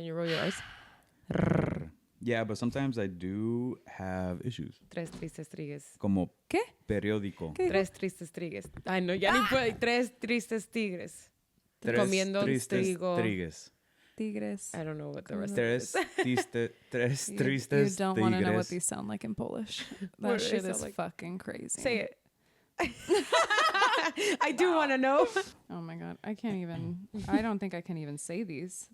Can you roll your eyes? Yeah, but sometimes I do have issues. Tres tristes tigres. Como ¿Qué? periódico. Tres tristes tigres. Ay, no, ya ni puedo. Tres tristes tigres. Comiendo trigo. Tigres. I don't know what the rest Tres You tristes don't want to know what tigres. these sound like in Polish. What That do they shit sound is like? fucking crazy. Say it. I do want to know. Oh my God. I can't even. I don't think I can even say these.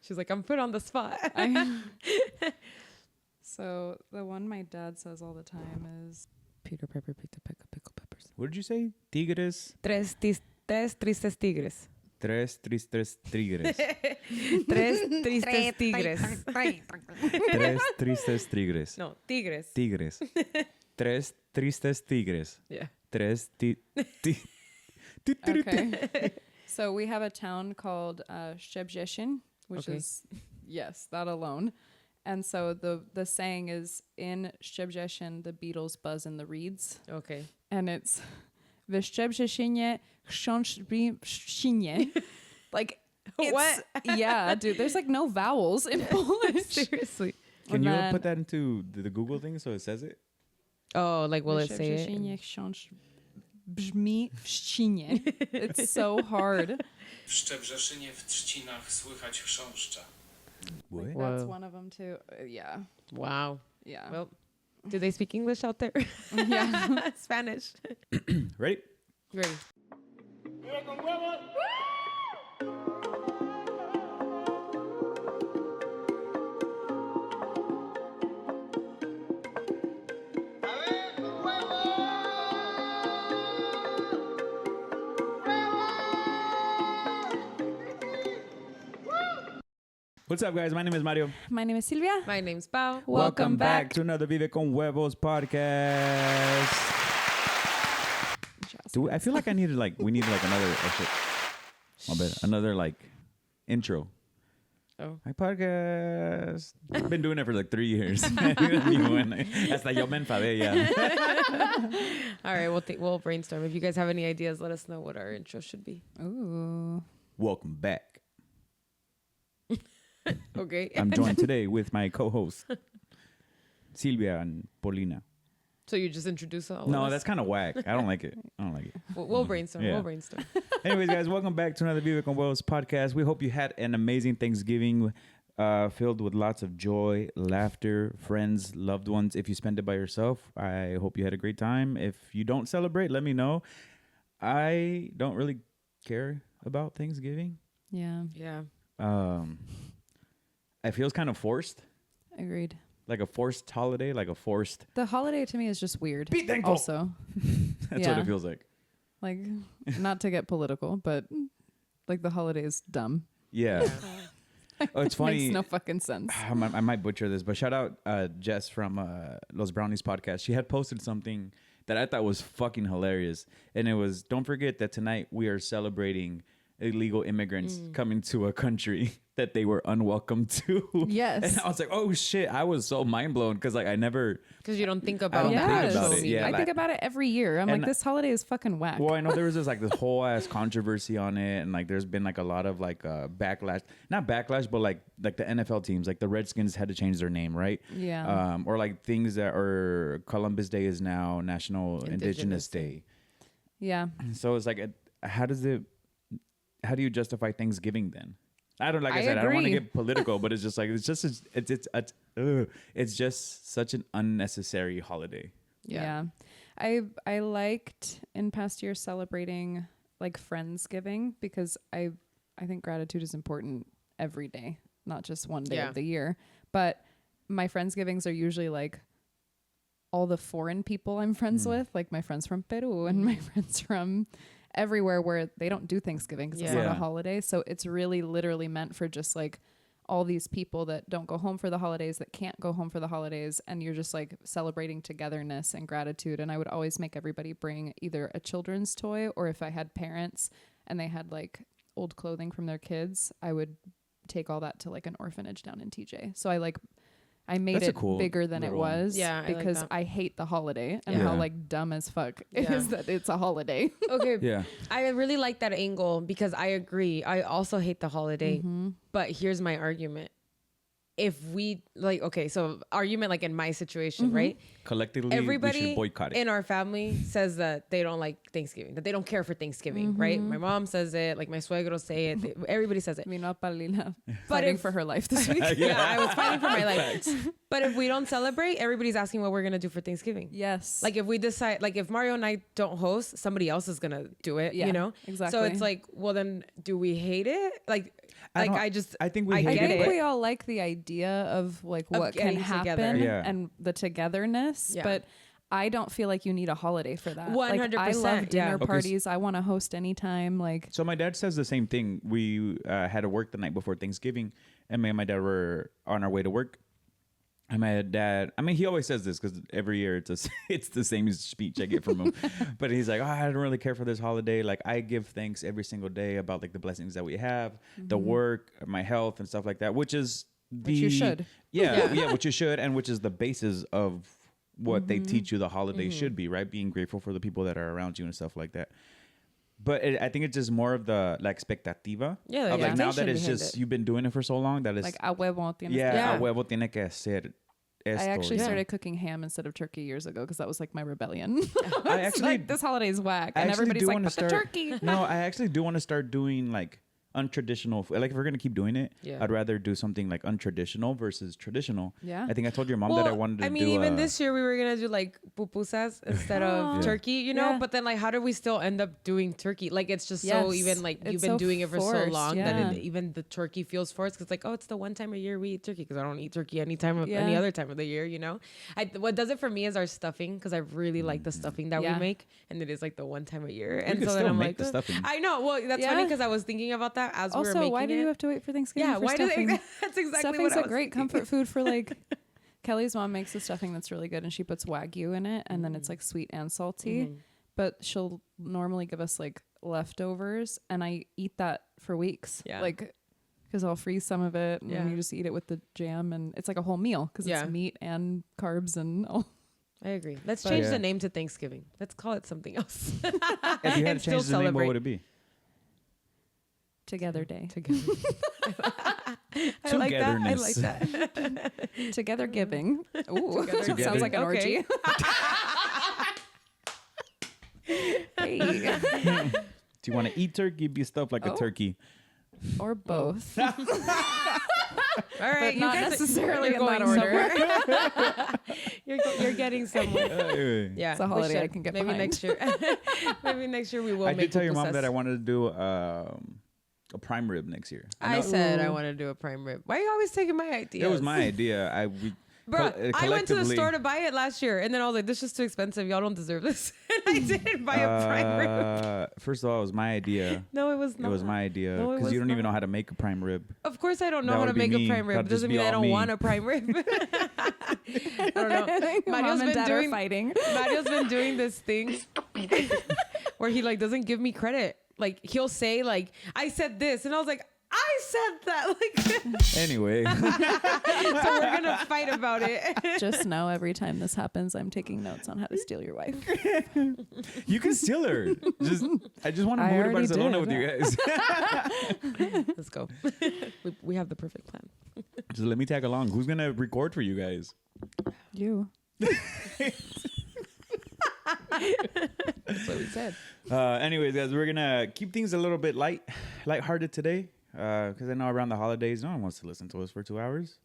She's like, I'm put on the spot. So the one my dad says all the time is Peter Pepper picked a peck of pickled peppers. What did you say? Tigres. Tres tristes tigres. Tres tristes tigres. Tres tristes tigres. Tres tristes tigres. No, tigres. Tigres. Tres tristes tigres. Yeah. Tres okay. So we have a town called Szczebrzeszyn, which Okay. is yes, that alone. And so the saying is in Szczebrzeszyn the beetles buzz in the reeds. Okay. And it's w Szczebrzeszynie chrząszczynie. Like What? Yeah, dude. There's like no vowels in Polish. Seriously. Can And you then- put that into the Google thing so it says it? Oh, like will it say it? Szczebrzeszynie brzmi w trzcinie. It's so hard. W Szczebrzeszynie w trzcinach słychać chrząszcza. What? That's Whoa. one of them too. Yeah. Wow. Yeah. Well, do they speak English out there? Yeah. Spanish. Ready? Ready. What's up, guys? My name is Mario. My name is Sylvia. My name's Pau. Welcome back. to another Vive con Huevos podcast. I feel like we need another, another intro. Oh. My podcast. I've been doing it for like 3 years. Hasta yo me enfadé ya. All right, we'll brainstorm. If you guys have any ideas, let us know what our intro should be. Ooh. Welcome back. Okay. I'm joined today with my co-host, Sylvia and Paulina. So you just introduce all of No, us? that's kind of whack. I don't like it. We'll brainstorm. Yeah. We'll brainstorm. Anyways, guys, welcome back to another Vive con Huevos podcast. We hope you had an amazing Thanksgiving filled with lots of joy, laughter, friends, loved ones. If you spend it by yourself, I hope you had a great time. If you don't celebrate, let me know. I don't really care about Thanksgiving. Yeah. Yeah. I feel it's kind of forced, Agreed. like a forced holiday, like a forced. The holiday to me is just weird. Be thankful. Also, That's what it feels like. like, not to get political, but like the holiday is dumb. Yeah. Oh, it's funny. Makes no fucking sense. I might butcher this, but shout out Jess from Los Brownies podcast. She had posted something that I thought was fucking hilarious. And it was, don't forget that tonight we are celebrating illegal immigrants coming to a country that they were unwelcome to. Yes. And I was like, oh shit, I was so mind blown because like I never. Because you don't think I about don't that. think about Yes. it. Yeah, I like- think about it every year. I'm And- like, this holiday is fucking whack. Well, I know there was this whole ass controversy on it, and like there's been like a lot of backlash, not backlash, but like the NFL teams, like the Redskins had to change their name, right? Yeah. Or like things that are Columbus Day is now National Indigenous Day. Yeah. So it's like, how do you justify Thanksgiving then? I don't I said, I don't want to agree. get political, but it's just like it's just such an unnecessary holiday. Yeah. I liked in past years celebrating like Friendsgiving because I think gratitude is important every day, not just one day Yeah. of the year. But my Friendsgivings are usually like all the foreign people I'm friends with, like my friends from Peru and my friends from everywhere where they don't do Thanksgiving because it's not Yeah. a holiday. So it's really literally meant for just like all these people that don't go home for the holidays, that can't go home for the holidays, and you're just like celebrating togetherness and gratitude. And I would always make everybody bring either a children's toy, or if I had parents and they had like old clothing from their kids, I would take all that to like an orphanage down in TJ. So I like I made That's a it cool bigger than it little- was Yeah, I like because that. I hate the holiday and Yeah. how like dumb as fuck it Yeah. is that it's a holiday. Okay. Yeah. I really like that angle because I agree. I also hate the holiday. But here's my argument. If we like, okay, so argument like in my situation, right? Collectively, we Everybody should boycott it. in our family says that they don't like Thanksgiving, that they don't care for Thanksgiving, right? My mom says it, like my suegros say it, everybody says it. Meanwhile, Paulina fighting if- for her life this week. Yeah, I was fighting for my life. But if we don't celebrate, everybody's asking what we're gonna do for Thanksgiving. Yes. Like if we decide, like if Mario and I don't host, somebody else is gonna do it. Yeah, You know, exactly. So it's like, well, then do we hate it? Like I think we I hate I it, get think it. we all like the idea of like what can getting together. happen Yeah. and the togetherness, Yeah. but I don't feel like you need a holiday for that. Like, I 100%, love dinner yeah. Okay, parties. I want to host anytime. Like, So my dad says the same thing. We had to work the night before Thanksgiving, and me and my dad were on our way to work. And my dad, I mean, he always says this because every year it's the same speech I get from him. But he's like, oh, I don't really care for this holiday. Like, I give thanks every single day about like the blessings that we have, the work, my health, and stuff like that. Which is you should. yeah, which you should, and which is the basis of what they teach you the holiday should be, right? Being grateful for the people that are around you and stuff like that. But I think it's just more of the la expectativa. Yeah, the of like now that expectation it's behind just it. you've been doing it for so long that it's like a huevo tienes que- Yeah. a huevo tiene que hacer esto. I actually Yeah. started cooking ham instead of turkey years ago because that was like my rebellion. I It's actually like this holiday is whack, I and actually everybody's do like, wanna but the turkey. No, I actually do want to start doing like untraditional. Like if we're gonna keep doing it, Yeah. I'd rather do something like untraditional versus traditional. Yeah. I think I told your mom that I wanted to do. even this year we were gonna do like pupusas instead of Yeah. turkey, you know. Yeah. But then, like, how did we still end up doing turkey? Like, it's just so Yes. even like you've It's been so doing it for so forced, long yeah. that even the turkey feels forced. Because like, oh, it's the one time a year we eat turkey. Because I don't eat turkey any time of any Yeah. other time of the year, you know. What does it for me is our stuffing, because I really like the stuffing that Yeah. we make, and it is like the one time a year. We And could so then still I'm make like, the stuffing. I know. Well, that's funny Yeah. because I was thinking about that as we were Also, making why do it. you have to wait for Thanksgiving? Yeah, for why do stuffing? they? That's exactly Stuffing's what I a was great thinking. comfort food for like Kelly's mom makes the stuffing that's really good and she puts Wagyu in it and then it's like sweet and salty. But she'll normally give us like leftovers and I eat that for weeks. Yeah. Like because I'll freeze some of it and Yeah. you just eat it with the jam and it's like a whole meal because Yeah. it's meat and carbs and all. I agree. Let's But- change Yeah. the name to Thanksgiving. Let's call it something else. If you had and to still change the name, what celebrate. would it be? Together Day. Together. I like that. I like that. Together giving. Ooh, Together. sounds like an Okay. orgy. Hey. Do you want to eat turkey? Be stuffed like a Oh. turkey. Or both. All right, But not guys- necessarily you're in that going order. somewhere. you're getting somewhere. Yeah, It's a we holiday I should. can get maybe behind. next year. Maybe next year we will. I make did tell your mom pupusas. that I wanted to do a prime rib next year. I know- said I Ooh. want to do a prime rib. Why are you always taking my ideas? it was my idea. Bro, I went to the collectively- store to buy it last year, and then I was like, "This is too expensive. Y'all don't deserve this." And I didn't buy a prime rib. First of all, it was my idea. No, it was It not. was my idea No, it because you was don't even know not. how to make a prime rib. Of course, I don't know That how to would be make me. a prime rib. That'd just Doesn't be mean I all don't me. want a prime rib. I don't know. Mom and Dad are fighting. Mario's been doing this thing where he like doesn't give me credit. Like he'll say like I said this, and I was like I said that. Like Anyway, so we're gonna fight about it. Just know every time this happens, I'm taking notes on how to steal your wife. you can steal her. I just want to I move to already Barcelona did. with you guys. Let's go. We have the perfect plan. Just let me tag along. Who's gonna record for you guys? You. That's what we said. Anyways, guys, we're gonna keep things a little bit lighthearted today. Because I know around the holidays, no one wants to listen to us for 2 hours.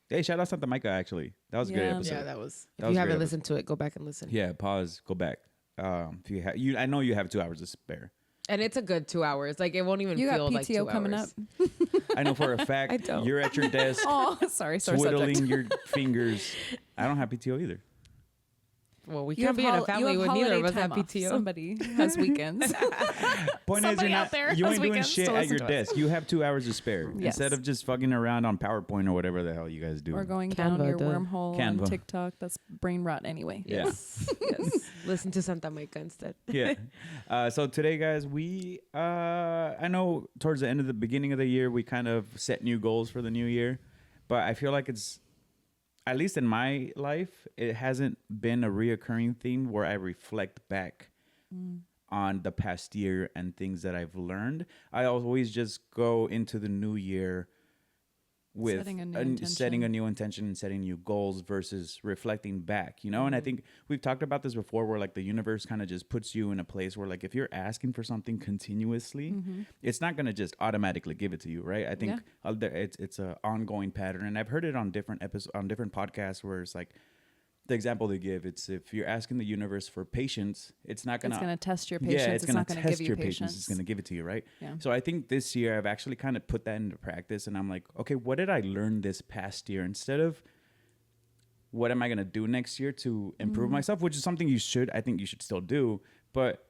Hey, shout out Santa Micah, actually. That was a great Yeah. episode. Yeah, that was. That If was you a haven't great listened to it, go back and listen. Yeah, pause, go back. If you I know you have 2 hours to spare. And it's a good 2 hours. Like it won't even You got feel PTO like 2 coming hours. up. I know for a I fact don't. you're at your desk Oh, sorry. Sore twiddling subject. your fingers. I don't have PTO either. Well, we You can't have be in a you family have with neither of holiday us have time off. PTO. Somebody has weekends. Point is, Somebody you're out not, there you has ain't doing weekends shit to at listen your to us. desk. You have 2 hours to spare. Yes. Instead of just fucking around on PowerPoint or whatever the hell you guys do. Or going Canva, down your duh. wormhole Canva. on TikTok. That's brain rot anyway. Yeah. Yes. Yes. Listen to Santa Micah instead. Yeah. So today, guys, we I know towards the end of the beginning of the year we kind of set new goals for the new year, but I feel like it's at least in my life, it hasn't been a reoccurring theme where I reflect back on the past year and things that I've learned. I always just go into the new year with setting a new intention and setting new goals versus reflecting back, you know? And I think we've talked about this before, where like the universe kind of just puts you in a place where like if you're asking for something continuously, it's not going to just automatically give it to you, right? I think it's an ongoing pattern, and I've heard it on different podcasts where it's like the example they give, it's if you're asking the universe for patience, it's going to test your patience. It's not going to give you patience. It's going to give it to you, right? Yeah. So I think this year I've actually kind of put that into practice, and I'm like, okay, what did I learn this past year? Instead of what am I going to do next year to improve myself, which is something I think you should still do. But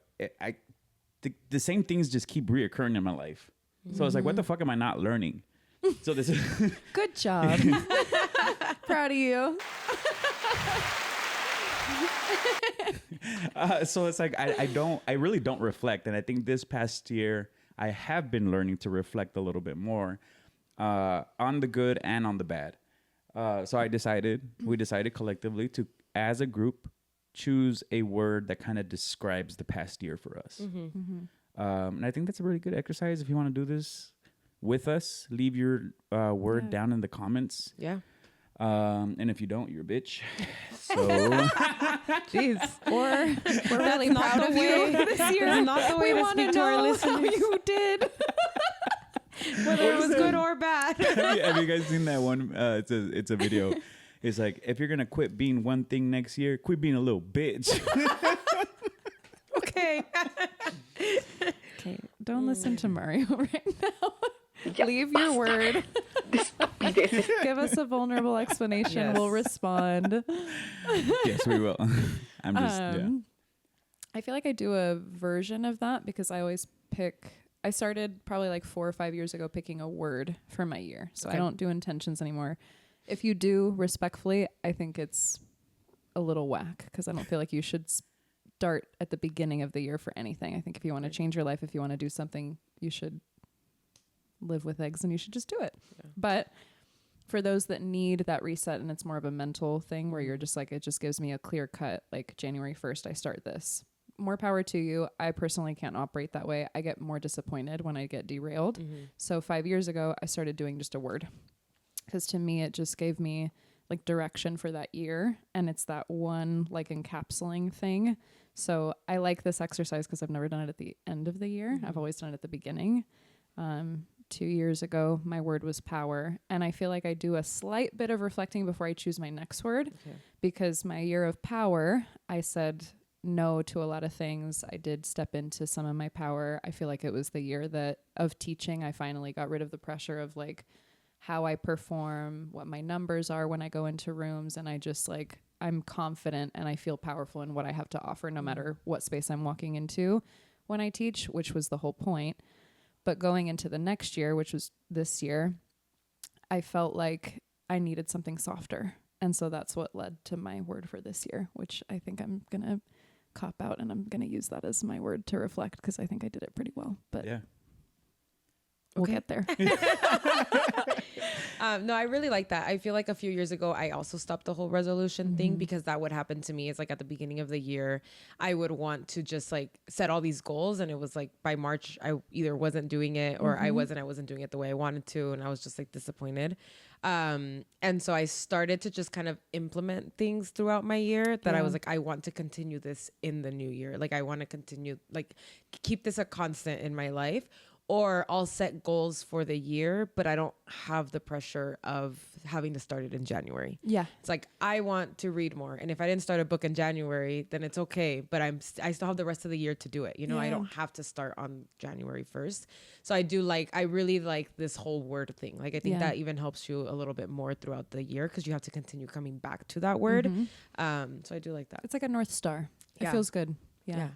the same things just keep reoccurring in my life. So it's like, what the fuck am I not learning? So this is good job. Proud of you. So it's like I really don't reflect, and I think this past year I have been learning to reflect a little bit more on the good and on the bad. So we decided collectively to, as a group, choose a word that kind of describes the past year for us. And I think that's a really good exercise. If you want to do this with us, leave your word down in the comments. Yeah. And if you don't, you're a bitch. So, jeez. Or we're really proud of you this year. That's not the way we to speak to our how listeners. you did. Whether it was good or bad. Have you guys seen that one? It's a video. It's like, if you're gonna quit being one thing next year, quit being a little bitch. Okay. Okay. Don't listen to Mario right now. Leave your word. Give us a vulnerable explanation. Yes. We'll respond. Yes, we will. I'm just I feel like I do a version of that because I always I started probably like 4 or 5 years ago picking a word for my year. So I don't do intentions anymore. If you do, respectfully, I think it's a little whack because I don't feel like you should start at the beginning of the year for anything. I think if you want to change your life, if you want to do something, you should live with eggs and you should just do it. Yeah. But for those that need that reset and it's more of a mental thing where you're just like, it just gives me a clear cut, like January 1st, I start this. More power to you. I personally can't operate that way. I get more disappointed when I get derailed. So 5 years ago, I started doing just a word because to me, it just gave me like direction for that year. And it's that one like encapsulating thing. So I like this exercise because I've never done it at the end of the year. I've always done it at the beginning. 2 years ago, my word was power. And I feel like I do a slight bit of reflecting before I choose my next word because my year of power, I said no to a lot of things. I did step into some of my power. I feel like it was the year of teaching. I finally got rid of the pressure of like how I perform, what my numbers are when I go into rooms. And I just like, I'm confident and I feel powerful in what I have to offer no matter what space I'm walking into when I teach, which was the whole point. But going into the next year, which was this year, I felt like I needed something softer. And so that's what led to my word for this year, which I think I'm going to cop out and I'm going to use that as my word to reflect because I think I did it pretty well. But yeah. We'll get there. No, I really like that. I feel like a few years ago, I also stopped the whole resolution thing because that would happen to me. It's like at the beginning of the year, I would want to just like set all these goals. And it was like by March, I either wasn't doing it or I wasn't doing it the way I wanted to. And I was just like disappointed. And so I started to just kind of implement things throughout my year that I was like, I want to continue this in the new year. Like I want to continue, like keep this a constant in my life. Or I'll set goals for the year, but I don't have the pressure of having to start it in January. Yeah. It's like, I want to read more. And if I didn't start a book in January, then it's okay. But I still have the rest of the year to do it. You know, I don't have to start on January 1st. So I really like this whole word thing. Like, I think that even helps you a little bit more throughout the year because you have to continue coming back to that word. So I do like that. It's like a North Star. It feels good. Yeah,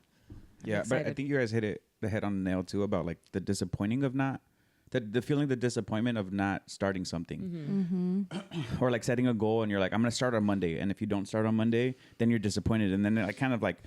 but I think you guys hit the head on the nail too about like the disappointing of not the feeling, the disappointment of not starting something or like setting a goal and you're like, I'm going to start on Monday. And if you don't start on Monday, then you're disappointed. And then it like kind of like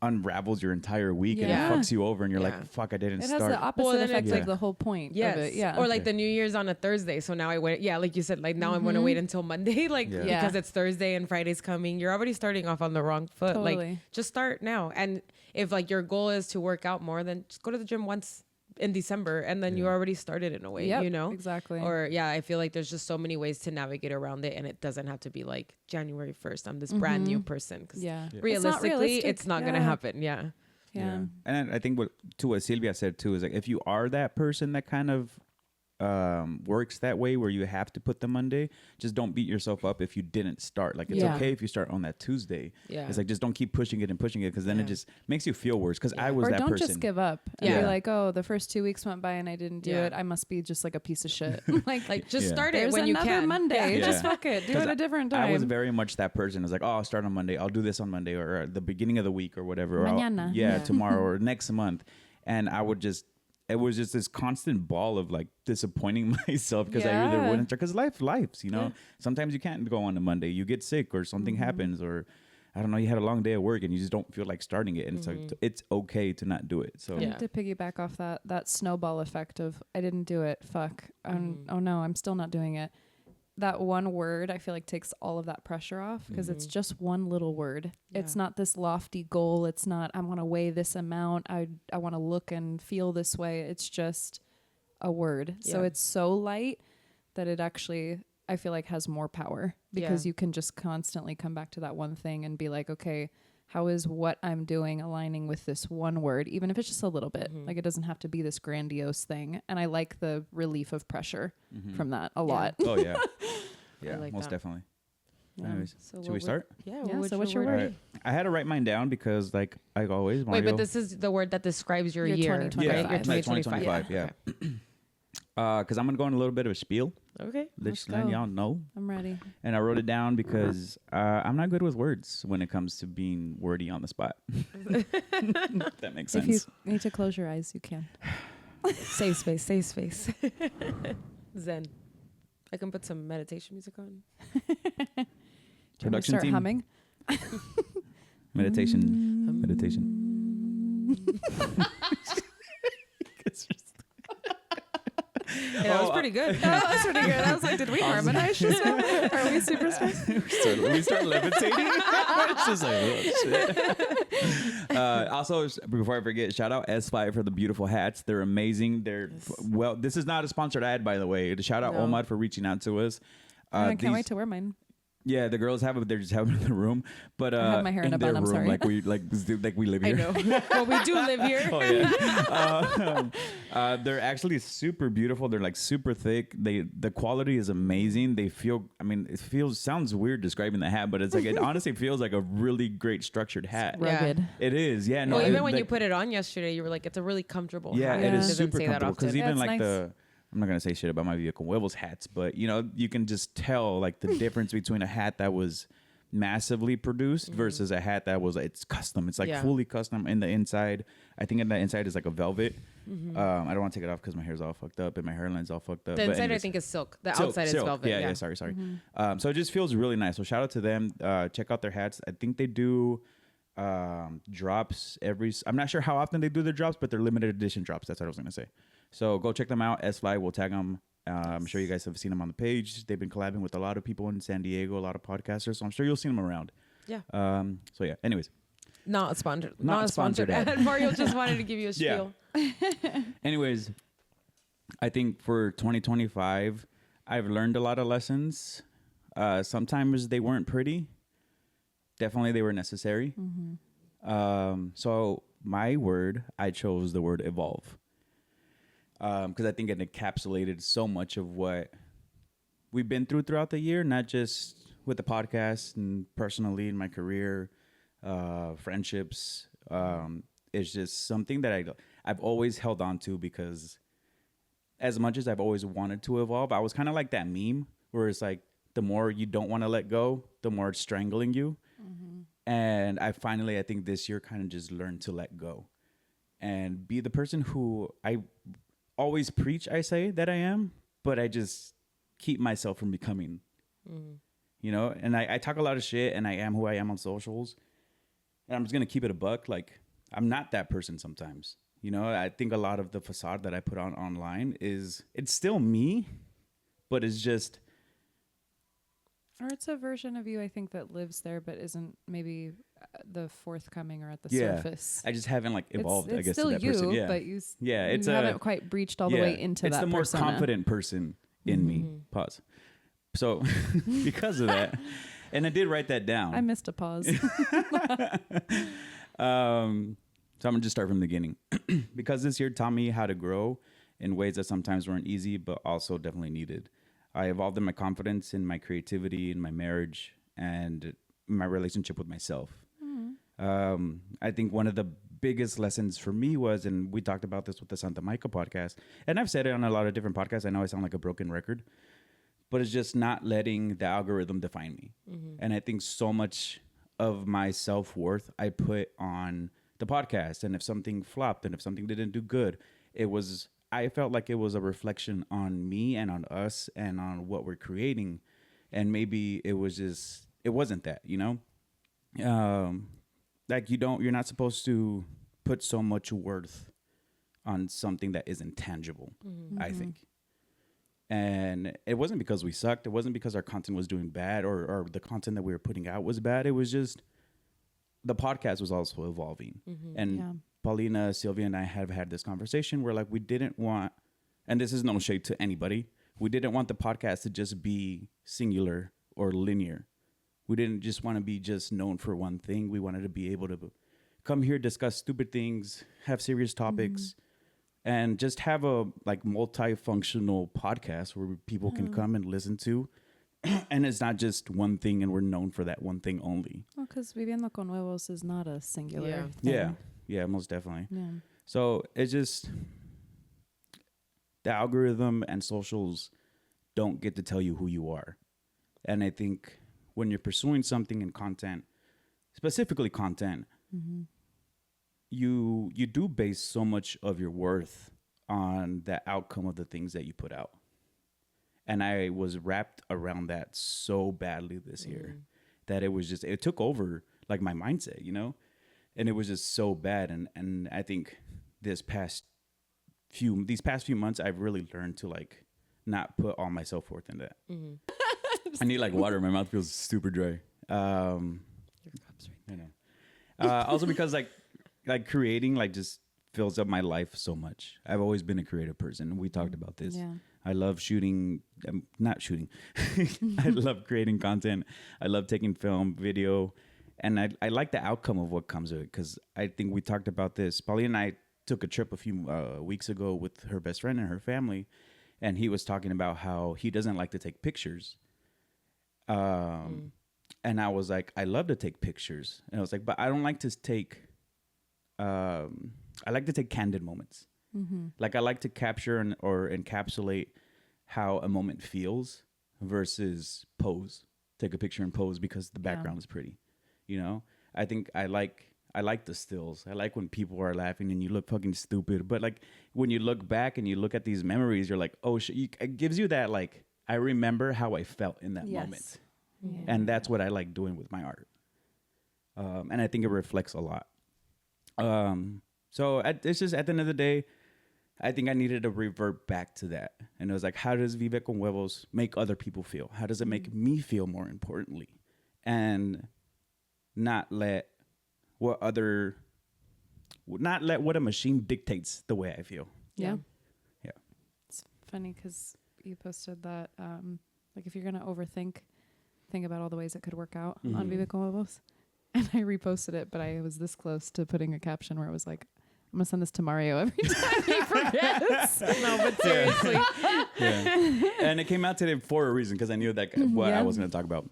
unravels your entire week and Yeah. it fucks you over and you're Yeah. like, fuck, I didn't It start. has the opposite Well, then effect it's of like- the whole point Yes. of it. Yeah. Or like the New Year's on a Thursday. So now I wait. Yeah. Like you said, like now I'm going to wait until Monday, like Yeah. Yeah. because it's Thursday and Friday's coming. You're already starting off on the wrong foot. Like Totally. just start now. And if like your goal is to work out more, then just go to the gym once in December and then you already started in a way, Yep, you know? exactly. Or yeah, I feel like there's just so many ways to navigate around it and it doesn't have to be like January 1st. I'm this brand new person. Cause yeah. realistically, it's not going to Yeah. happen. Yeah. Yeah. And then I think what Sylvia said too is like if you are that person that kind of works that way where you have to put the Monday, just don't beat yourself up if you didn't start. Like it's Yeah. okay if you start on that Tuesday. Yeah. It's like just don't keep pushing it because then it Yeah. just makes you feel worse. Because I was Or that don't person. just give up. And Yeah. be like, oh, the first 2 weeks went by and I didn't do Yeah. it. I must be just like a piece of shit. Like just Yeah. start it There's when you another can. Monday. Yeah. Just fuck it. Do 'Cause it a different time. I was very much that person. It's like, oh, I'll start on Monday. I'll do this on Monday or at the beginning of the week or whatever. Or Mañana. yeah, Yeah. tomorrow or next month. And I would just, it was just this constant ball of like disappointing myself because I either Yeah. wouldn't start. Because life's, you know, Yeah. sometimes you can't go on a Monday. You get sick or something happens or I don't know, you had a long day at work and you just don't feel like starting it. And it's like, it's okay to not do it. So I Yeah. need to piggyback off that snowball effect of I didn't do it. Fuck. Oh no, I'm still not doing it. That one word I feel like takes all of that pressure off because it's just one little word. It's Yeah. not this lofty goal. It's not I want to weigh this amount. I want to look and feel this way. It's just a word. So Yeah. it's so light that it actually I feel like has more power because Yeah. you can just constantly come back to that one thing and be like, okay, how is what I'm doing aligning with this one word, even if it's just a little bit? Like it doesn't have to be this grandiose thing. And I like the relief of pressure from that a lot. oh yeah. Yeah, like most that. definitely. Yeah. Anyways, So should what we would- start? Yeah. Yeah, what so would what's your All word? right. I had to write mine down because like always, Wait, Mario, but this is the word that describes your Your year, 2025. right? Your Yeah, 2025. 2025, yeah. Because I'm gonna go on a little bit of a spiel. Okay. Let's go. let y'all know. I'm ready. And I wrote it down because I'm not good with words when it comes to being wordy on the spot. That makes sense. If you need to close your eyes, you can. Safe space. Safe space. Zen. I can put some meditation music on. Can we Production start team. humming? Meditation. Yeah, that was pretty good. That was pretty good. I was like, did we harmonize just now? Are we superstars? we start levitating. It's just like, oh, shit. Also, before I forget, shout out S5 for the beautiful hats. They're amazing. They're well. This is not a sponsored ad, by the way. Shout out No. Omad for reaching out to us. I can't these- wait to wear mine. Yeah, the girls have it. They're just having it in the room, but I have my hair in a their bun, I'm room, sorry. like we live I here. know. Well, we do live here. Oh yeah. They're actually super beautiful. They're like super thick. The quality is amazing. They feel. I mean, sounds weird describing the hat, but it's like it honestly feels like a really great structured hat. Yeah. Rugged. It is. Yeah. No. Well, even when like- you put it on yesterday, you were like, "It's a really comfortable." Yeah, hat. it is doesn't super say that comfortable because often. even That's like nice. I'm not gonna say shit about my vehicle huevos hats, but you can just tell like the difference between a hat that was massively produced versus a hat that was it's custom. It's like Yeah. fully custom in the inside. I think in the inside is like a velvet. I don't want to take it off because my hair's all fucked up and my hairline's all fucked up. The But inside, I anyways. think, is silk. The Silk, outside is silk. velvet. Yeah, sorry. So it just feels really nice. So shout out to them. Check out their hats. I think they do drops I'm not sure how often they do their drops, but they're limited edition drops. That's what I was gonna say. So go check them out. S-Fly, we'll tag them. I'm sure you guys have seen them on the page. They've been collabing with a lot of people in San Diego, a lot of podcasters. So I'm sure you'll see them around. Yeah. So yeah. Anyways. Not sponsored. Not Not a sponsored sponsored ad. Mario just wanted to give you a Yeah. spiel. Anyways, I think for 2025, I've learned a lot of lessons. Sometimes they weren't pretty. Definitely they were necessary. So my word, I chose the word evolve. Because I think it encapsulated so much of what we've been through throughout the year, not just with the podcast and personally in my career, friendships. It's just something that I've always held on to because as much as I've always wanted to evolve, I was kind of like that meme where it's like the more you don't want to let go, the more it's strangling you. And I think this year kind of just learned to let go and be the person who I always preach, I say that I am, but I just keep myself from becoming, and I talk a lot of shit and I am who I am on socials. and I'm just gonna keep it a buck. Like, I'm not that person sometimes. You know, I think a lot of the facade that I put on online it's still me, but it's just. Or it's a version of you, I think, that lives there, but isn't maybe the forthcoming or at the Yeah, surface. I just haven't like evolved. It's I guess still to that you, person. Yeah, but you it's haven't quite breached all the way into it's that the more persona. confident person in me. Pause. So because of that, and I did write that down. I missed a pause. So I'm gonna just start from the beginning. Because this year taught me how to grow in ways that sometimes weren't easy, but also definitely needed. I evolved in my confidence, in my creativity, in my marriage, and my relationship with myself. I think one of the biggest lessons for me was, and we talked about this with the Santa Michael podcast, and I've said it on a lot of different podcasts. I know I sound like a broken record, but it's just not letting the algorithm define me. And I think so much of my self-worth I put on the podcast. And if something flopped and if something didn't do good, I felt like it was a reflection on me and on us and on what we're creating. And maybe it wasn't that, you know? Like you're not supposed to put so much worth on something that isn't tangible, I think. And it wasn't because we sucked. It wasn't because our content was doing bad or the content that we were putting out was bad. It was just the podcast was also evolving. And Paulina, Sylvia, and I have had this conversation where like we didn't want, and this is no shade to anybody, we didn't want the podcast to just be singular or linear. We didn't just want to be just known for one thing. We wanted to be able to come here, discuss stupid things, have serious topics, and just have a like multifunctional podcast where people can come and listen to. And it's not just one thing and we're known for that one thing only. Well, because Viviendo con Huevos is not a singular Yeah. thing. Yeah, most definitely. Yeah. So it's just the algorithm and socials don't get to tell you who you are. And I think when you're pursuing something in content, specifically content, you do base so much of your worth on the outcome of the things that you put out. And I was wrapped around that so badly this year that it took over like my mindset, you know? And it was just so bad. And I think these past few months, I've really learned to like not put all my self-worth in that. I need like water. My mouth feels super dry. Your cup's right there. Also because like creating like just fills up my life so much. I've always been a creative person. We talked about this. Yeah. I love shooting, not shooting. I love creating content. I love taking film, video, and I like the outcome of what comes of it because I think we talked about this. Paulina and I took a trip a few weeks ago with her best friend and her family, and he was talking about how he doesn't like to take pictures. And I was like, I love to take pictures. And I was like, but I don't like to take, I like to take candid moments. Like I like to capture or encapsulate how a moment feels versus pose. Take a picture and pose because the background is pretty. You know, I think I like the stills. I like when people are laughing and you look fucking stupid. But like when you look back and you look at these memories, you're like, oh shit. It gives you that like I remember how I felt in that moment, and that's what I like doing with my art. And I think it reflects a lot. So it's just at the end of the day. I think I needed to revert back to that. And it was like, how does Vive con Huevos make other people feel? How does it make me feel more importantly? And not let what a machine dictates the way I feel. Yeah. Yeah. It's funny because you posted that, like if you're going to think about all the ways it could work out on Vive con Huevos. And I reposted it, but I was this close to putting a caption where it was like, I'm going to send this to Mario every time he forgets. No, but seriously. And it came out today for a reason because I knew that what I was going to talk about.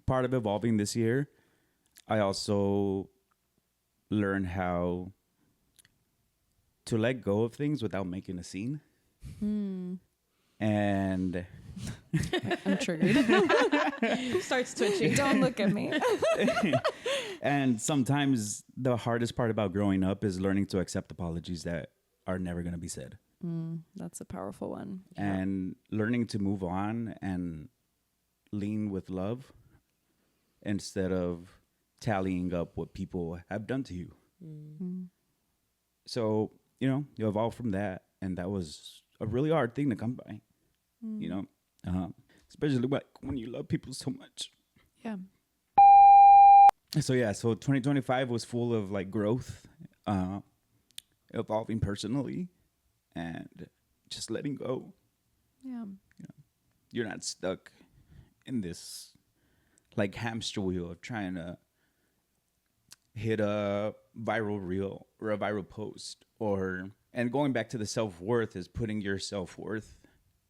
Part of evolving this year, I also learned how to let go of things without making a scene. And I'm triggered. Starts twitching. Don't look at me. And sometimes the hardest part about growing up is learning to accept apologies that are never going to be said. That's a powerful one. And learning to move on and lean with love instead of tallying up what people have done to you. Mm. So, you know, you evolve from that. And that was a really hard thing to come by, you know, especially when you love people so much. Yeah. So, yeah, so 2025 was full of like growth, evolving personally, and just letting go. Yeah. You know, you're not stuck in this like hamster wheel of trying to hit a viral reel or a viral post, and going back to the self-worth is putting your self-worth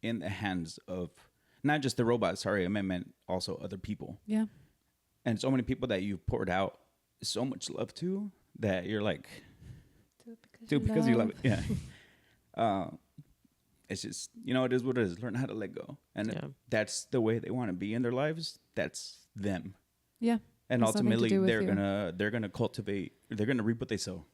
in the hands of not just the robot. Sorry, I meant also other people. Yeah. And so many people that you've poured out so much love to that you're like, do it because you love it. Yeah. It's just, you know, it is what it is. Learn how to let go. And if that's the way they want to be in their lives, that's them. Yeah. And Has nothing to ultimately do with they're gonna cultivate, they're gonna reap what they sow.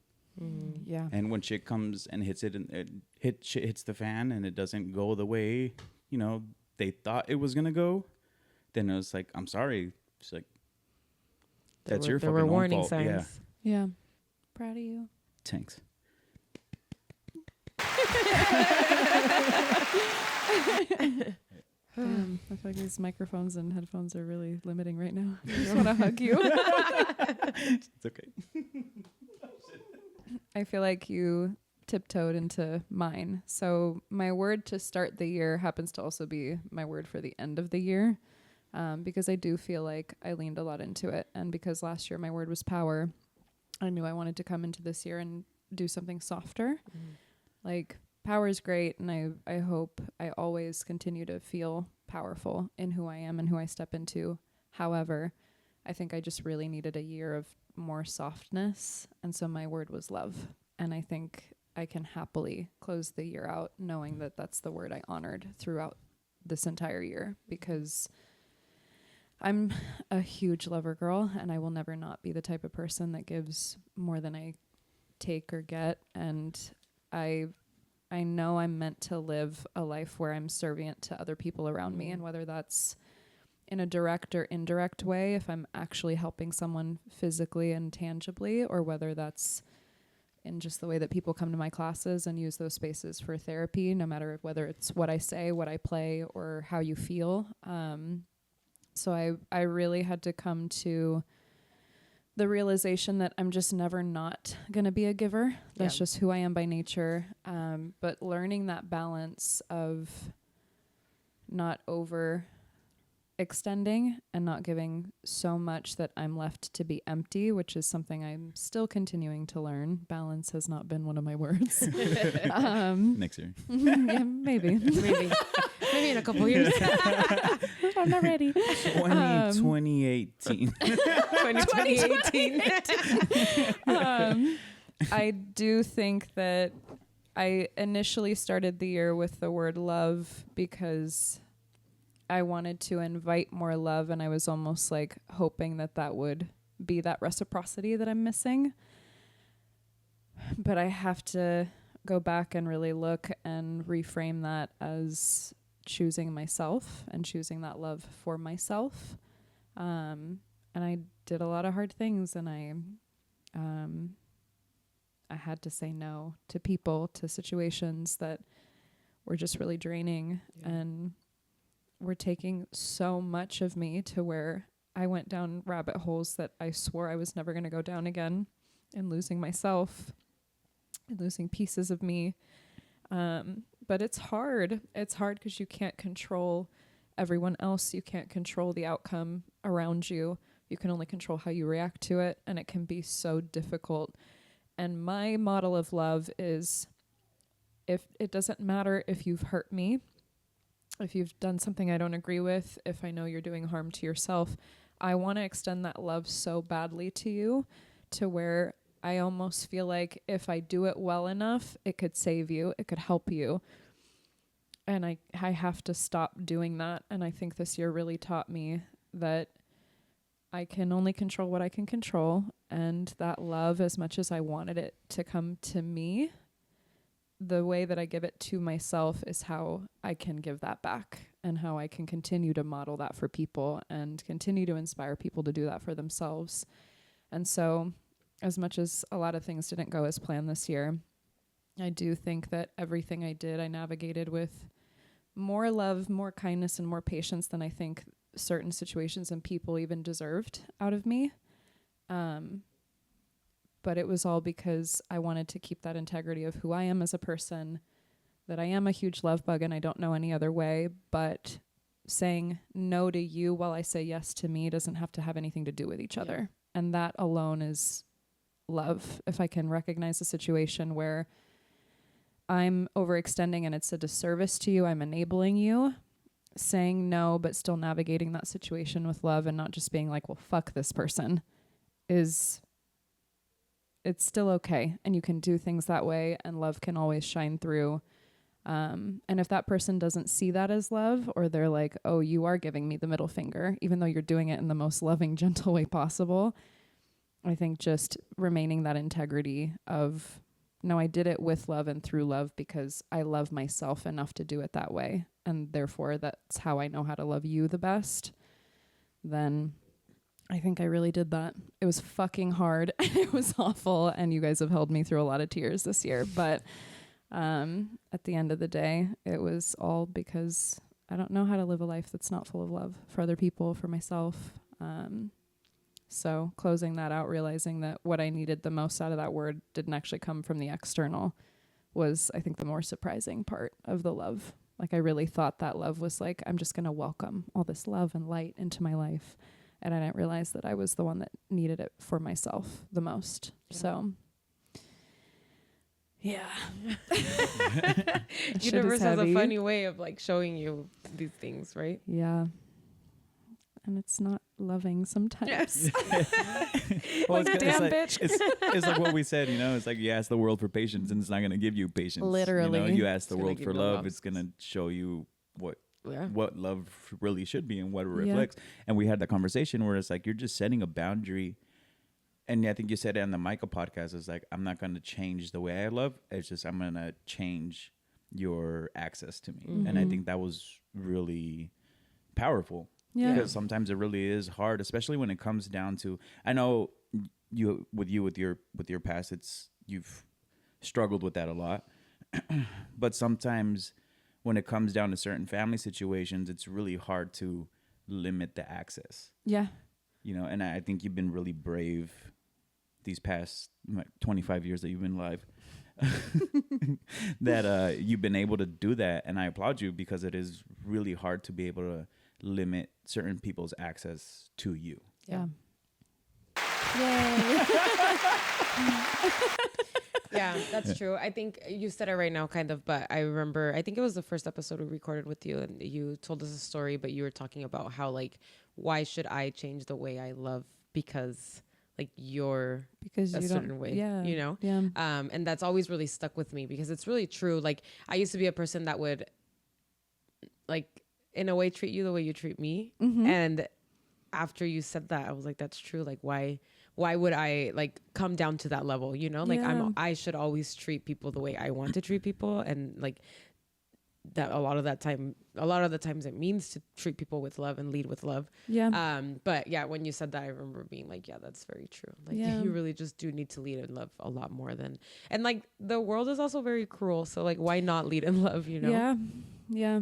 Yeah. And when shit comes and hits it, and shit hits the fan, and it doesn't go the way, you know, they thought it was gonna go, then it was like, I'm sorry. It's like, that's your fucking There were own warning fault. signs. Yeah. Proud of you. Thanks. I feel like these microphones and headphones are really limiting right now. I just want to hug you. It's okay. I feel like you tiptoed into mine. So my word to start the year happens to also be my word for the end of the year, because I do feel like I leaned a lot into it. And because last year my word was power, I knew I wanted to come into this year and do something softer. Like, power is great, and I hope I always continue to feel powerful in who I am and who I step into. However, I think I just really needed a year of more softness, and so my word was love. And I think I can happily close the year out knowing that that's the word I honored throughout this entire year, because I'm a huge lover girl, and I will never not be the type of person that gives more than I take or get. And I know I'm meant to live a life where I'm servient to other people around me, and whether that's in a direct or indirect way, if I'm actually helping someone physically and tangibly, or whether that's in just the way that people come to my classes and use those spaces for therapy, no matter whether it's what I say, what I play, or how you feel. So I really had to come to the realization that I'm just never not going to be a giver. That's just who I am by nature. But learning that balance of not over extending and not giving so much that I'm left to be empty, which is something I'm still continuing to learn. Balance has not been one of my words. Next year. Yeah, maybe. Maybe in a couple years. I'm not ready. 2018. 2018. I do think that I initially started the year with the word love because I wanted to invite more love, and I was almost like hoping that that would be that reciprocity that I'm missing. But I have to go back and really look and reframe that as choosing myself and choosing that love for myself. And I did a lot of hard things, and I had to say no to people, to situations that were just really draining and were taking so much of me, to where I went down rabbit holes that I swore I was never going to go down again, and losing myself and losing pieces of me. But it's hard. It's hard because you can't control everyone else. You can't control the outcome around you. You can only control how you react to it, and it can be so difficult. And my model of love is, if it doesn't matter if you've hurt me, if you've done something I don't agree with, if I know you're doing harm to yourself, I want to extend that love so badly to you, to where I almost feel like if I do it well enough, it could save you, it could help you. And I have to stop doing that. And I think this year really taught me that I can only control what I can control, and that love, as much as I wanted it to come to me, the way that I give it to myself is how I can give that back, and how I can continue to model that for people and continue to inspire people to do that for themselves. And so as much as a lot of things didn't go as planned this year, I do think that everything I did, I navigated with more love, more kindness, and more patience than I think certain situations and people even deserved out of me. But it was all because I wanted to keep that integrity of who I am as a person, that I am a huge love bug and I don't know any other way, but saying no to you while I say yes to me doesn't have to have anything to do with each other. And that alone is love. If I can recognize a situation where I'm overextending and it's a disservice to you, I'm enabling you, saying no, but still navigating that situation with love and not just being like, well, fuck this person, it's still okay. And you can do things that way and love can always shine through. And if that person doesn't see that as love, or they're like, oh, you are giving me the middle finger, even though you're doing it in the most loving, gentle way possible, I think just remaining that integrity of, no, I did it with love and through love because I love myself enough to do it that way. And therefore that's how I know how to love you the best. Then I think I really did that. It was fucking hard. It was awful. And you guys have held me through a lot of tears this year. But at the end of the day, it was all because I don't know how to live a life that's not full of love for other people, for myself. So closing that out, realizing that what I needed the most out of that word didn't actually come from the external was, I think, the more surprising part of the love. Like I really thought that love was like, I'm just going to welcome all this love and light into my life. And I didn't realize that I was the one that needed it for myself the most. Yeah. So, yeah. Universe has a funny way of like showing you these things, right? Yeah. And it's not loving sometimes. Yes. Well, like, damn, bitch. It's like what we said, you know, it's like you ask the world for patience and it's not going to give you patience. Literally. You know, you ask the world for love, it's going to show you what love really should be and what it reflects. And we had that conversation where it's like, you're just setting a boundary. And I think you said it on the Micah podcast, it's like, I'm not going to change the way I love. It's just, I'm going to change your access to me. Mm-hmm. And I think that was really powerful. Yeah. Because sometimes it really is hard, especially when it comes down to, I know with your past, you've struggled with that a lot. But sometimes when it comes down to certain family situations, it's really hard to limit the access. Yeah. You know, and I think you've been really brave these past 25 years that you've been alive. That you've been able to do that. And I applaud you because it is really hard to be able to limit certain people's access to you. Yeah. Yay. Yeah, that's true. I think you said it right now, kind of, but I remember, I think it was the first episode we recorded with you and you told us a story, but you were talking about how, like, why should I change the way I love because, like, you're a certain way, you know? Yeah. And that's always really stuck with me because it's really true. Like, I used to be a person that would, like, in a way treat you the way you treat me. Mm-hmm. And after you said that, I was like, that's true. Like, why would I like come down to that level? You know, like I should always treat people the way I want to treat people. And like that a lot of the times it means to treat people with love and lead with love. Yeah. But yeah, when you said that, I remember being like, yeah, that's very true. Like you really just do need to lead in love a lot more than, and like the world is also very cruel. So like, why not lead in love, you know? Yeah. Yeah.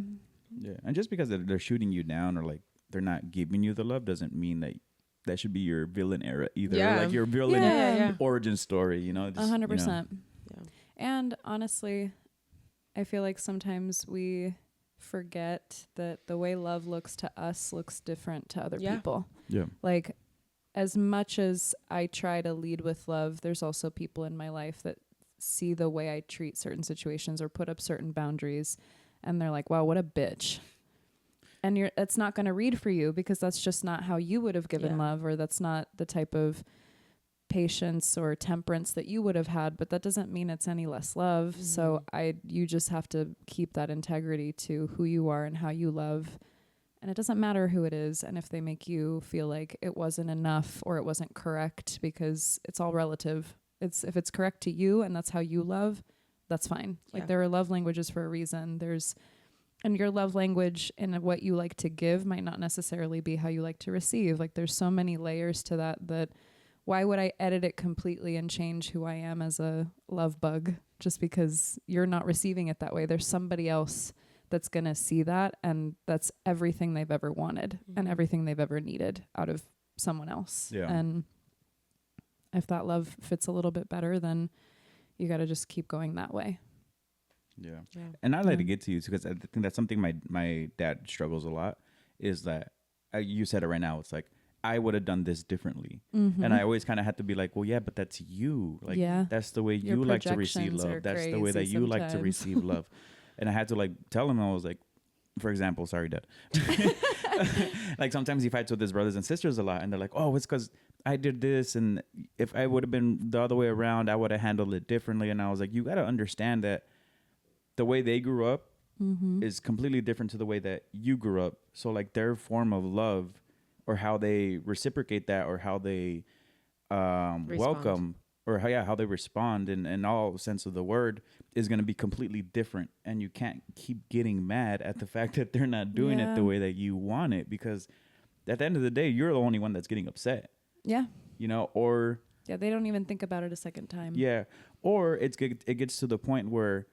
Yeah, and just because they're shooting you down or like they're not giving you the love doesn't mean that should be your villain era either. Yeah. Like your villain origin story, you know. 100%. Yeah. And honestly, I feel like sometimes we forget that the way love looks to us looks different to other people. Yeah. Like as much as I try to lead with love, there's also people in my life that see the way I treat certain situations or put up certain boundaries. And they're like, wow, what a bitch. And it's not going to read for you because that's just not how you would have given love, or that's not the type of patience or temperance that you would have had, but that doesn't mean it's any less love. Mm-hmm. So you just have to keep that integrity to who you are and how you love. And it doesn't matter who it is. And if they make you feel like it wasn't enough or it wasn't correct, because it's all relative. If it's correct to you and that's how you love, that's fine. Like there are love languages for a reason. And your love language and what you like to give might not necessarily be how you like to receive. Like there's so many layers to that why would I edit it completely and change who I am as a love bug just because you're not receiving it that way? There's somebody else that's going to see that, and that's everything they've ever wanted and everything they've ever needed out of someone else. Yeah. And if that love fits a little bit better, then you got to just keep going that way. Yeah. Yeah. And I'd like to get to you because I think that's something my dad struggles a lot, is that you said it right now. It's like, I would have done this differently. And I always kind of had to be like, well, yeah, but that's you. Like, that's the way Your you like to receive projections are love. That's the way that crazy you like to sometimes. receive love. And I had to like tell him, I was like, for example, sorry, Dad. Like sometimes he fights with his brothers and sisters a lot. And they're like, oh, it's because I did this. And if I would have been the other way around, I would have handled it differently. And I was like, you got to understand that the way they grew up is completely different to the way that you grew up. So like their form of love, or how they reciprocate that, or how they welcome, or how they respond in all sense of the word, is going to be completely different. And you can't keep getting mad at the fact that they're not doing it the way that you want it, because at the end of the day, you're the only one that's getting upset. Yeah. You know, or They don't even think about it a second time. yeah, or it gets to the point where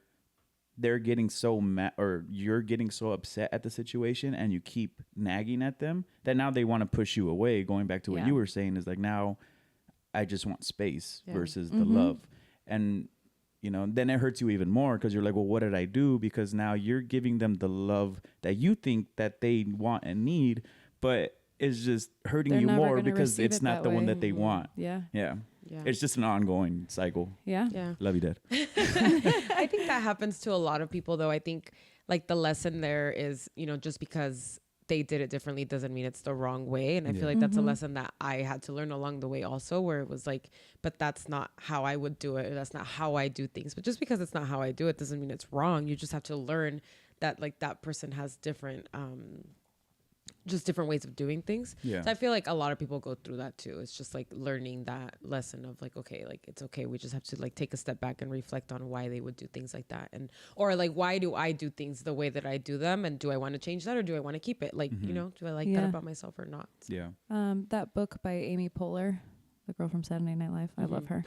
they're getting so mad, or you're getting so upset at the situation, and you keep nagging at them, that now they want to push you away. Going back to what you were saying, is like, now I just want space versus the love. And, you know, then it hurts you even more, because you're like, well, what did I do? Because now you're giving them the love that you think that they want and need, but it's just hurting They're you never more gonna because receive it's it not that the one way. that they want. Yeah. Yeah. Yeah. It's just an ongoing cycle. Yeah. Yeah. Love you, Dad. I think that happens to a lot of people, though. I think like the lesson there is, you know, just because they did it differently doesn't mean it's the wrong way. And I feel like that's a lesson that I had to learn along the way also, where it was like, but that's not how I would do it. Or that's not how I do things. But just because it's not how I do it doesn't mean it's wrong. You just have to learn that like that person has different, just different ways of doing things. Yeah. So I feel like a lot of people go through that too. It's just like learning that lesson of like, okay, like it's okay. We just have to like take a step back and reflect on why they would do things like that. And, or like, why do I do things the way that I do them? And do I want to change that, or do I want to keep it? Like, you know, do I like that about myself or not? So. Yeah. That book by Amy Poehler, the girl from Saturday Night Live. I love her.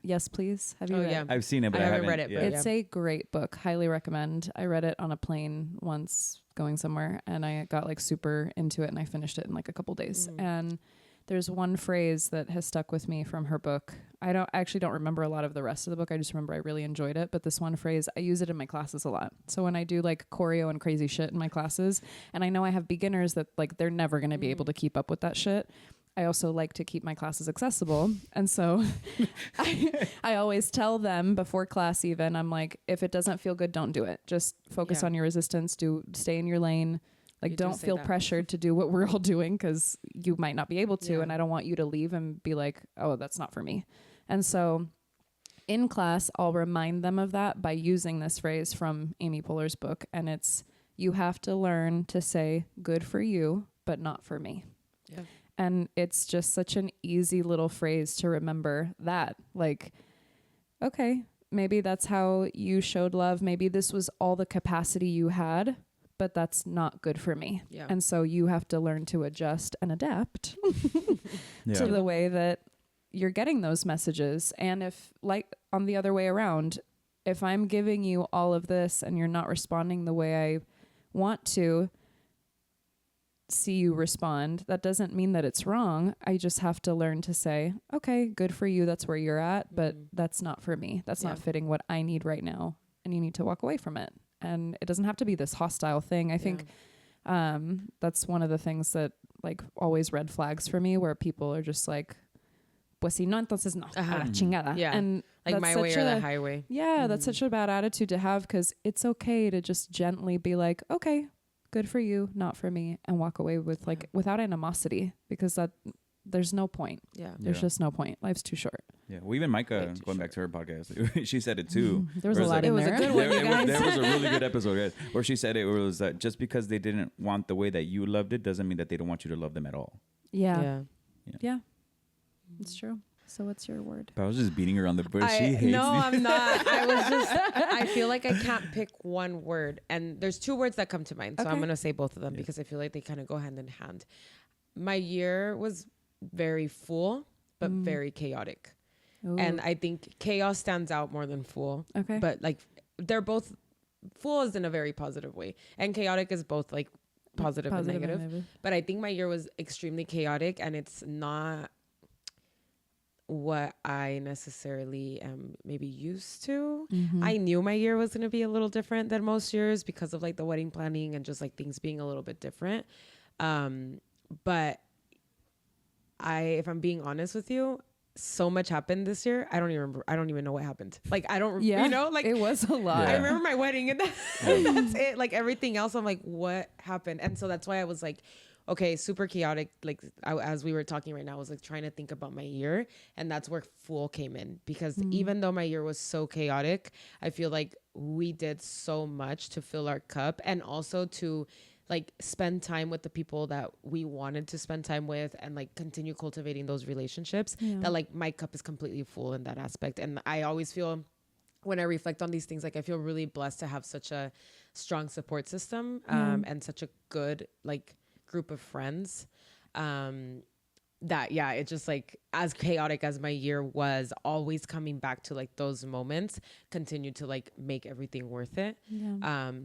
Yes, Please. Have you read it? I've seen it, but I I haven't haven't read it, yeah. but It's a great book. Highly recommend. I read it on a plane once going somewhere, and I got like super into it, and I finished it in like a couple days. And there's one phrase that has stuck with me from her book. I actually don't remember a lot of the rest of the book. I just remember I really enjoyed it. But this one phrase, I use it in my classes a lot. So when I do like choreo and crazy shit in my classes, and I know I have beginners that like they're never going to be able to keep up with that shit, I also like to keep my classes accessible. And so I always tell them before class even, I'm like, if it doesn't feel good, don't do it. Just focus on your resistance. Stay in your lane. Like, don't feel pressured to do what we're all doing, because you might not be able to. And I don't want you to leave and be like, oh, that's not for me. And so in class, I'll remind them of that by using this phrase from Amy Poehler's book. And it's, you have to learn to say good for you, but not for me. Yeah. And it's just such an easy little phrase to remember that, like, okay, maybe that's how you showed love. Maybe this was all the capacity you had, but that's not good for me. Yeah. And so you have to learn to adjust and adapt to the way that you're getting those messages. And if, like, on the other way around, if I'm giving you all of this and you're not responding the way I want to see you respond, that doesn't mean that it's wrong. I just have to learn to say, okay, good for you. That's where you're at, but that's not for me. That's not fitting what I need right now. And you need to walk away from it. And it doesn't have to be this hostile thing. I think that's one of the things that like always red flags for me, where people are just like, pues si no, entonces no. A la chingada. Yeah. And like my way or the highway. Yeah, that's such a bad attitude to have, because it's okay to just gently be like, okay, good for you, not for me, and walk away with like without animosity, because that there's no point. Yeah. There's just no point. Life's too short. Yeah. Well, even Micah, going back to her podcast, she said it too. There was a lot in there. It was a good one, you guys. There was a really good episode, guys, where she said it was that just because they didn't want the way that you loved it doesn't mean that they don't want you to love them at all. Yeah. It's true. So what's your word? But I was just beating her on the bush. She hates No, me. I'm not. I feel like I can't pick one word. And there's two words that come to mind. So I'm going to say both of them because I feel like they kind of go hand in hand. My year was very full, but very chaotic. Ooh. And I think chaos stands out more than Fool. Okay. But like they're both, Fool is in a very positive way, and chaotic is both like positive and negative. But I think my year was extremely chaotic, and it's not what I necessarily am maybe used to. I knew my year was going to be a little different than most years because of like the wedding planning and just like things being a little bit different. But if I'm being honest with you, so much happened this year. I don't even know what happened. Like, I don't, you know, like it was a lot. I remember my wedding and that's it. Like everything else, I'm like, what happened? And so that's why I was like, okay, super chaotic. Like as we were talking right now, I was like trying to think about my year, and that's where Fool came in, because even though my year was so chaotic, I feel like we did so much to fill our cup, and also to like spend time with the people that we wanted to spend time with, and like continue cultivating those relationships, that like my cup is completely full in that aspect. And I always feel, when I reflect on these things, like I feel really blessed to have such a strong support system, and such a good like group of friends, that it just like, as chaotic as my year was, always coming back to like those moments continued to like make everything worth it.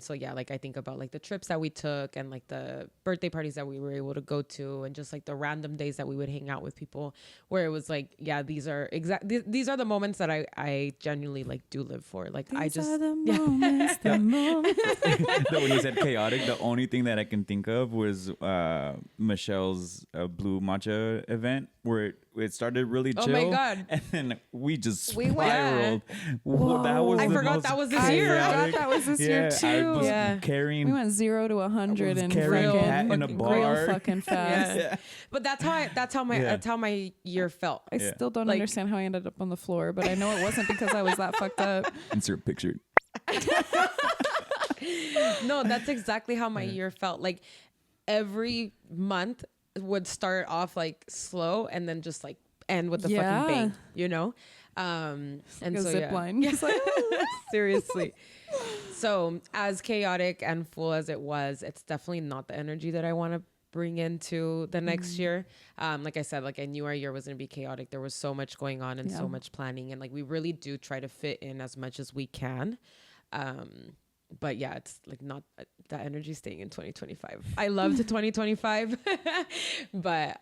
So like I think about like the trips that we took, and like the birthday parties that we were able to go to, and just like the random days that we would hang out with people, where it was like, these are the moments that I genuinely like do live for. Like these are the moments, the moments. When you said chaotic, the only thing that I can think of was Michelle's blue matcha event, where it started really chill. Oh my God. And then we just We spiraled. went- That was I the forgot most that was this year. I forgot that was this year too. I was Yeah. carrying. We went 0 to 100 was and carrying freaking Pat in a real bar. fucking fast. Yeah. But that's how my year felt. I still don't Like- understand how I ended up on the floor, but I know it wasn't because I was that fucked up. Insert picture. No, that's exactly how my year felt. Like every month would start off like slow, and then just like end with a fucking bang, you know? And A so zip line. Just like, seriously. So as chaotic and full as it was, it's definitely not the energy that I want to bring into the next year. Like I said, like I knew our year was going to be chaotic. There was so much going on and so much planning, and like we really do try to fit in as much as we can. But it's like not that energy staying in 2025. I loved 2025, but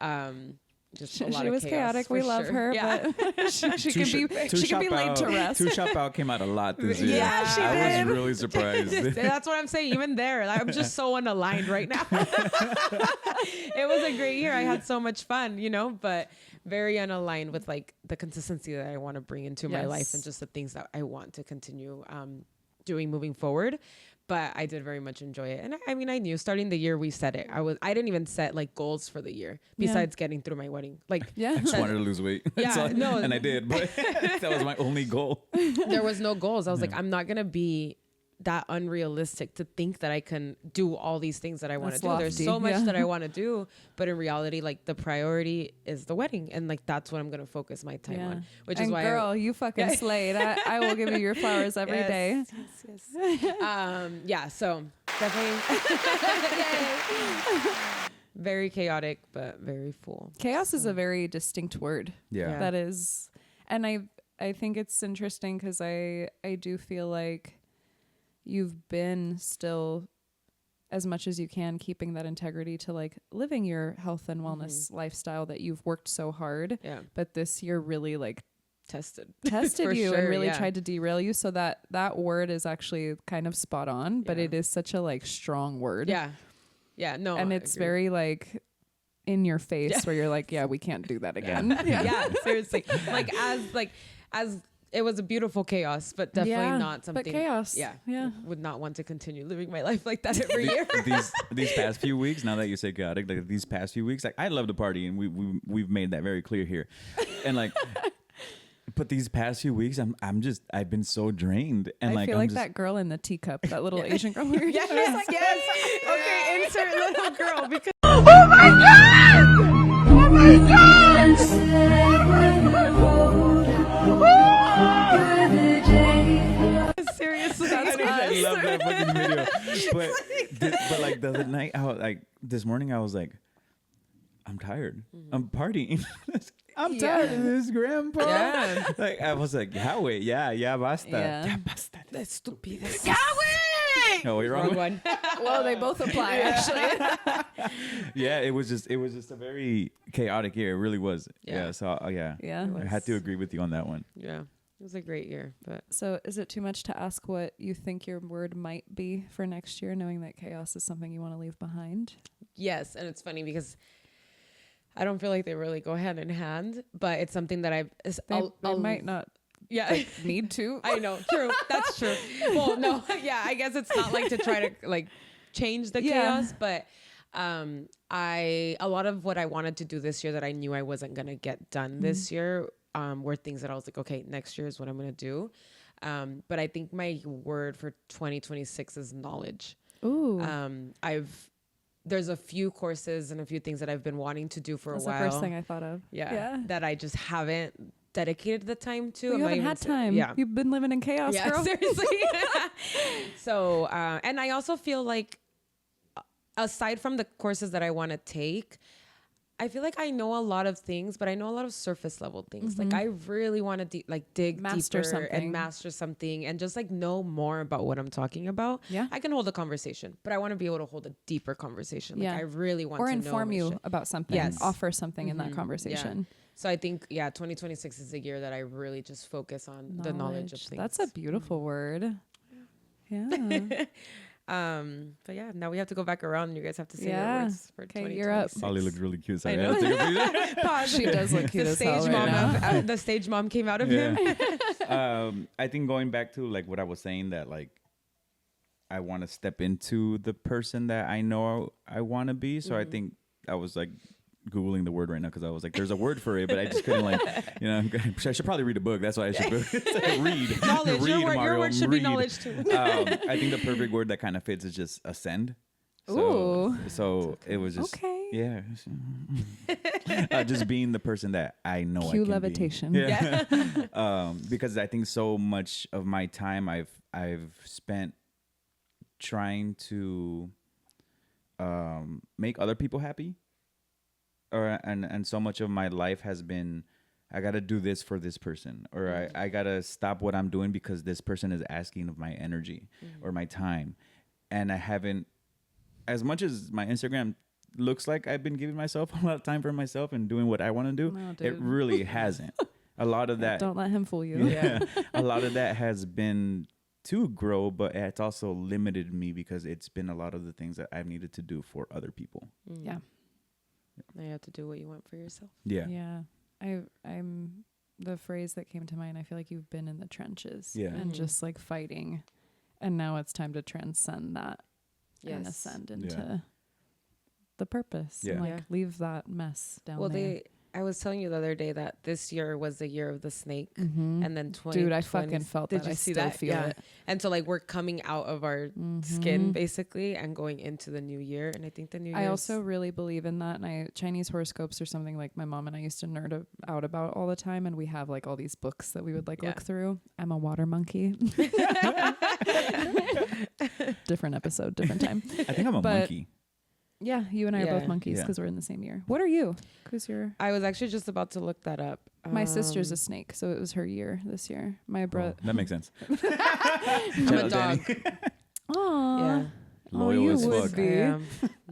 just a lot she of was chaos, chaotic. We love her, but she can be laid to rest. Two Shop Out came out a lot this year. Yeah, she I did. was really surprised. That's what I'm saying. Even there, I'm just so unaligned right now. It was a great year. I had so much fun, you know, but very unaligned with like the consistency that I want to bring into my life, and just the things that I want to continue doing moving forward. But I did very much enjoy it. And I mean, I knew starting the year we set it. I didn't even set like goals for the year besides getting through my wedding. Like, I just wanted to lose weight. No. And I did, but that was my only goal. There was no goals. I was like, I'm not going to be that unrealistic to think that I can do all these things that I want to do. There's so much that I want to do, but in reality, like the priority is the wedding, and like that's what I'm going to focus my time on, which is why girl, you fucking slayed. I will give you your flowers every day. Yes. So definitely very chaotic, but very full. Chaos is a very distinct word. Yeah. That is, and I think it's interesting because I do feel like you've been still, as much as you can, keeping that integrity to like living your health and wellness lifestyle that you've worked so hard. Yeah. But this year really like tested you sure, and really tried to derail you. So that word is actually kind of spot on, but it is such a like strong word. Yeah. Yeah. No. And I it's agree. very like in your face where you're like, we can't do that again. Yeah. Seriously. As it was a beautiful chaos, but definitely not something. But chaos. Yeah. Yeah. Would not want to continue living my life like that every year. these past few weeks, now that you say chaotic, like these past few weeks, like I love to party, and we've made that very clear here. And like, but these past few weeks, I've been so drained, and I feel I'm like just, that girl in the teacup, that little Asian girl. We were Yes. Okay, insert little girl because. Seriously, I love that fucking video. But like the other night, this morning I was like, I'm tired. I'm partying. I'm tired of this, Grandpa. Yeah. Like I was like, Yahweh, yeah, basta. Yeah. Ya basta. That's stupid. No, you're wrong. Wrong one. Well, they both apply, actually. Yeah, it was just a very chaotic year. It really was. Yeah. Yeah. So Yeah. I had to agree with you on that one. Yeah. It was a great year, but So is it too much to ask what you think your word might be for next year, knowing that chaos is something you want to leave behind? yes. And it's funny because I don't feel like they really go hand in hand, but it's something that They might not yeah. need to. I know. True. That's true. Well, no. Yeah. I guess it's not like to try to like change the chaos, but a lot of what I wanted to do this year that I knew I wasn't going to get done this year were things that I was like, okay, next year is what I'm going to do. But I think my word for 2026 is knowledge. Ooh. There's a few courses and a few things that I've been wanting to do for That's a while. the first thing I thought of. Yeah. That I just haven't dedicated the time to. Well, you I'm not haven't even had sa- time. Yeah. You've been living in chaos, Yeah, girl. seriously. So, and I also feel like aside from the courses that I want to take, I feel like I know a lot of things, but I know a lot of surface level things. Like I really want to dig Master deeper something. and master something and just like know more about what I'm talking about. Yeah. I can hold a conversation, but I want to be able to hold a deeper conversation. Like Yeah. I really want Or to inform know you shit. about something. Yes. Offer something in that Mhm. conversation. So I think 2026 is the year that I really just focus on the knowledge of things. That's a beautiful word. Yeah. But yeah, now we have to go back around and you guys have to say Yeah. your words for Okay, you're up. 2026. Ollie looked really cute. So I I know. had to take a picture. Pause. She does look cute the as hell stage right mom now. the stage mom came out of him. I think going back to like what I was saying, that like I want to step into the person that I know I want to be. So I think I was like Googling the word right now because I was like, there's a word for it, but I just couldn't like, I should probably read a book. That's why I should read. Knowledge. Read, Your Mario, word should be read. knowledge too. I think the perfect word that kind of fits is just ascend. Ooh. So it was just Okay. yeah, just being the person that I know I Cue can levitation. be. Yeah. Because I think so much of my time I've spent trying to make other people happy, and so much of my life has been I gotta do this for this person, or I gotta stop what I'm doing because this person is asking of my energy or my time, and I haven't. As much as my Instagram looks like I've been giving myself a lot of time for myself and doing what I want to do, No, it dude. really hasn't. A lot of that, Don't let him fool you. yeah, a lot of that has been to grow, but it's also limited me because it's been a lot of the things that I've needed to do for other people. Yeah. Now you have to do what you want for yourself. Yeah. Yeah. I'm the phrase that came to mind. I feel like you've been in the trenches Yeah. and Mhm. just like fighting. And now it's time to transcend that and Yes. ascend into the purpose and Yeah. like Yeah. leave that mess down Well, there. I was telling you the other day that this year was the year of the snake, Mhm. and then 20. Dude, I fucking felt Did that. you I see still that? feel Yeah. it. And so like we're coming out of our skin basically and going into the new year, and I think the new year. I also really believe in that. And Chinese horoscopes are something like my mom and I used to nerd out about all the time. And we have like all these books that we would like look through. I'm a water monkey. Different episode, different time. I think I'm a But- monkey. Yeah, you and I are both Yeah. monkeys Yeah. because we're in the same year. What are you? Who's your? I was actually just about to look that up. My sister's a snake, so it was her year this year. My brother. That makes sense. I'm a dog. Aww. Yeah. Loyal you as would fuck. be. I am.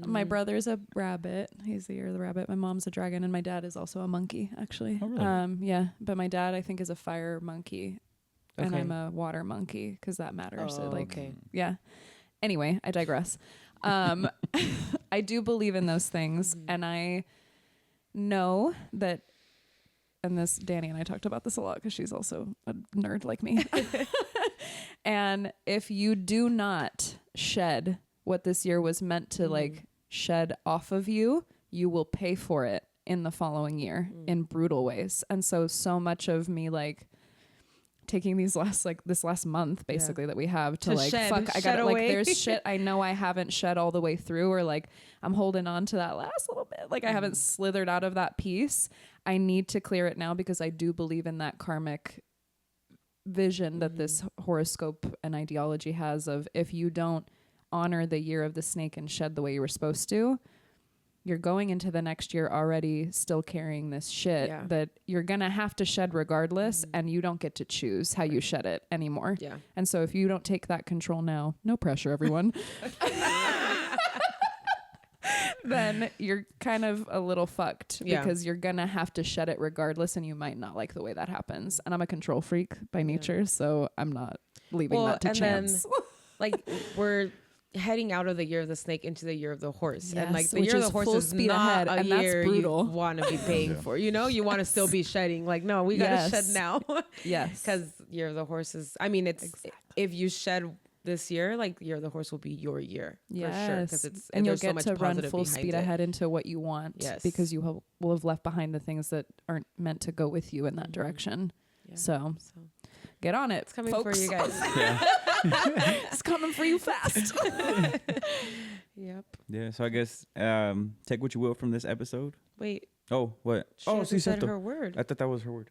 My brother's a rabbit. He's the year of the rabbit. My mom's a dragon, and my dad is also a monkey. Actually. Oh, really? Yeah, but my dad I think is a fire monkey, and Okay. I'm a water monkey because that matters. Oh, Like, okay. yeah. Anyway, I digress. I do believe in those things, and I know that. And this, Danny and I talked about this a lot because she's also a nerd like me. And if you do not shed what this year was meant to like shed off of you, you will pay for it in the following year in brutal ways. And so much of me like taking this last month basically that we have to like shed- fuck I shed got like away. there's shit I know I haven't shed all the way through, or like I'm holding on to that last little bit, like I haven't slithered out of that piece. I need to clear it now because I do believe in that karmic vision that this horoscope and ideology has of if you don't honor the year of the snake and shed the way you were supposed to, you're going into the next year already still carrying this shit that you're going to have to shed regardless, and you don't get to choose how you shed it anymore. Yeah. And so if you don't take that control now, no pressure, everyone, then you're kind of a little fucked because you're going to have to shed it regardless, and you might not like the way that happens. And I'm a control freak by nature, so I'm not leaving that to chance. Then, like, we're heading out of the year of the snake into the year of the horse, and like the which year of is the horse full is speed not ahead, a and that's year brutal. you want to be paying for. You know, you want to still be shedding. Like, no, we gotta shed now. Yes, because year of the horse is. I mean, it's if you shed this year, like year of the horse will be your year for sure, because it's and you'll so get much to run positive full behind speed it. ahead into what you want. Because you will have left behind the things that aren't meant to go with you in that direction. So get on it. It's coming folks. for you guys. It's coming for you fast. Yep. Yeah. So I guess take what you will from this episode. Wait. Oh, what? She hasn't said her word. I thought that was her word.